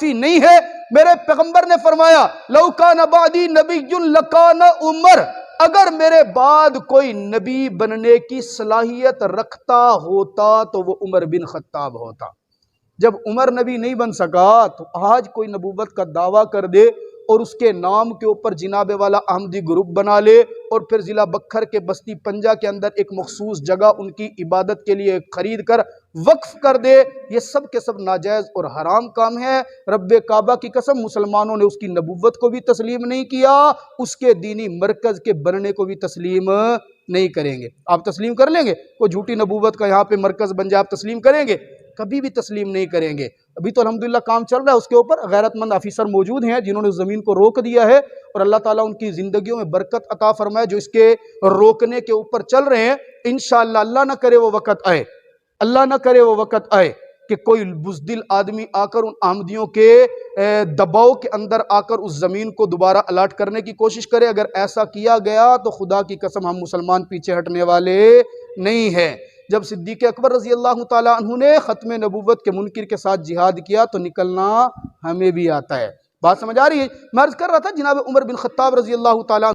نہیں ہے۔ میرے پیغمبر نے فرمایا لو کان بعدی نبی لکان عمر، اگر میرے بعد کوئی نبی بننے کی صلاحیت رکھتا ہوتا تو وہ عمر بن خطاب ہوتا۔ جب عمر نبی نہیں بن سکا تو آج کوئی نبوت کا دعویٰ کر دے اور اس کے نام کے اوپر جناب والا احمدی گروپ بنا لے اور پھر ضلع بکھر کے بستی پنجہ کے اندر ایک مخصوص جگہ ان کی عبادت کے لیے خرید کر وقف کر دے، یہ سب کے سب ناجائز اور حرام کام ہے۔ رب کعبہ کی قسم مسلمانوں نے اس کی نبوت کو بھی تسلیم نہیں کیا، اس کے دینی مرکز کے بننے کو بھی تسلیم نہیں کریں گے۔ آپ تسلیم کر لیں گے کوئی جھوٹی نبوت کا یہاں پہ مرکز بن جائے، آپ تسلیم کریں گے؟ کبھی بھی تسلیم نہیں کریں گے۔ ابھی تو الحمدللہ کام چل رہا ہے، اس کے اوپر غیرت مند آفیسر موجود ہیں جنہوں نے اس زمین کو روک دیا ہے، اور اللہ تعالیٰ ان کی زندگیوں میں برکت عطا فرمائے جو اس کے روکنے کے اوپر چل رہے ہیں۔ انشاءاللہ اللہ نہ کرے وہ وقت آئے، اللہ نہ کرے وہ وقت آئے کہ کوئی بزدل آدمی آ کر ان احمدیوں کے دباؤ کے اندر آ کر اس زمین کو دوبارہ الاٹ کرنے کی کوشش کرے۔ اگر ایسا کیا گیا تو خدا کی قسم ہم مسلمان پیچھے ہٹنے والے نہیں ہیں۔ جب صدیق اکبر رضی اللہ تعالیٰ عنہ نے ختم نبوت کے منکر کے ساتھ جہاد کیا تو نکلنا ہمیں بھی آتا ہے۔ بات سمجھ آ رہی ہے؟ میں عرض کر رہا تھا جناب عمر بن خطاب رضی اللہ تعالیٰ